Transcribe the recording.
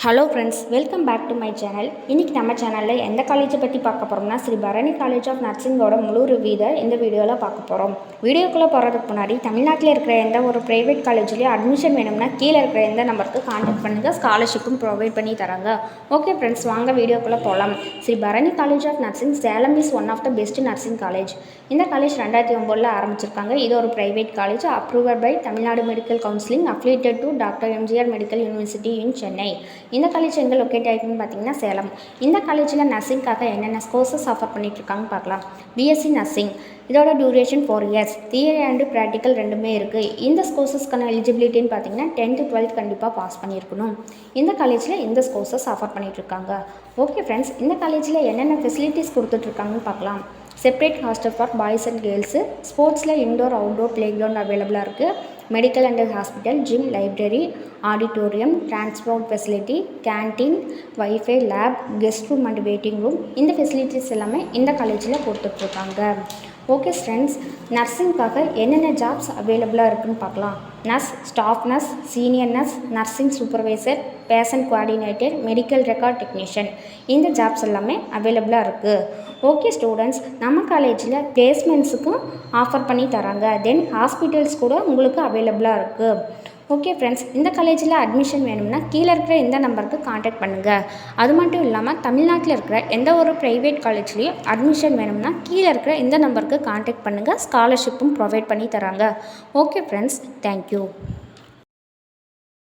Hello friends, welcome back to my channel. இன்றைக்கி நம்ம சேனலில் எந்த காலேஜை பற்றி பார்க்க போகிறோம்னா ஸ்ரீ பரணி காலேஜ் ஆஃப் நர்சிங்கோட முழு ரிவ்யூ இந்த வீடியோவில் பார்க்க போகிறோம். வீடியோக்குள்ளே போகிறதுக்கு முன்னாடி தமிழ்நாட்டில் இருக்கிற எந்த ஒரு ப்ரைவேட் காலேஜ்லேயும் அட்மிஷன் வேணும்னா கீழே இருக்கிற எந்த நம்பருக்கு கான்டாக்ட் பண்ணுங்கள். ஸ்காலர்ஷிப்பும் ப்ரொவைட் பண்ணி தராங்க. ஓகே ஃப்ரெண்ட்ஸ், வாங்க வீடியோக்குள்ளே போகலாம். Shri Bharani college of nursing Salem is one of the best nursing college. இந்த காலேஜ் 2009 ஆரம்பிச்சிருக்காங்க. இது ஒரு private college approved by Tamil Nadu medical counselling affiliated to doctor MGR medical university in Chennai. இந்த காலேஜ் எங்கே லொக்கேட் ஆகிருக்குன்னு பார்த்தீங்கன்னா சேலம். இந்த காலேஜில் நர்சிங்காக என்னென்ன கோர்சஸ் ஆஃபர் பண்ணிகிட்ருக்காங்கன்னு பார்க்கலாம். பிஎஸ்சி நர்சிங், இதோட duration 4 years. Theory and practical ரெண்டுமே இருக்குது. இந்த கோர்சஸ்க்கான எலிஜிபிலிட்டின்னு பார்த்தீங்கன்னா 10th 12th கண்டிப்பாக பாஸ் பண்ணியிருக்கணும். இந்த காலேஜில் இந்த கோர்சஸ் ஆஃபர் பண்ணிகிட்ருக்காங்க. ஓகே ஃப்ரெண்ட்ஸ், இந்த காலேஜில் என்னென்ன ஃபெசிலிட்டிஸ் கொடுத்துட்ருக்காங்கன்னு பார்க்கலாம். Separate hostel for boys and girls, ஸ்போர்ட்ஸில் இன்டோர் அவுட்டோர் ப்ளே கிரவுண்ட் அவைலபிளாக இருக்குது. Medical and hospital, gym, library, auditorium, transport facility, canteen, wifi, lab, guest room and waiting room, இந்த ஃபெசிலிட்டிஸ் எல்லாமே இந்த காலேஜில் கொடுத்துட்ருக்காங்க. ஓகே ஃப்ரெண்ட்ஸ், நர்சிங்காக என்னென்ன ஜாப்ஸ் அவைலபிளாக இருக்குதுன்னு பார்க்கலாம். Nurse, staff nurse, senior nurse, nursing supervisor, patient coordinator, medical record technician, இந்த ஜாப்ஸ் எல்லாமே அவைலபிளாக இருக்குது. ஓகே ஸ்டூடெண்ட்ஸ், நம்ம காலேஜில் பிளேஸ்மெண்ட்ஸுக்கும் ஆஃபர் பண்ணி தராங்க. தென் ஹாஸ்பிட்டல்ஸ் கூட உங்களுக்கு அவைலபிளாக இருக்குது. ஓகே ஃப்ரெண்ட்ஸ், இந்த காலேஜில் அட்மிஷன் வேணும்னா கீழே இருக்கிற இந்த நம்பருக்கு காண்டாக்ட் பண்ணுங்கள். அது மட்டும் இல்லாமல் தமிழ்நாட்டில் இருக்கிற எந்த ஒரு ப்ரைவேட் காலேஜ்லேயும் அட்மிஷன் வேணும்னா கீழே இருக்கிற இந்த நம்பருக்கு காண்டாக்ட் பண்ணுங்கள். ஸ்காலர்ஷிப்பும் ப்ரொவைட் பண்ணி தராங்க. Okay friends, thank you.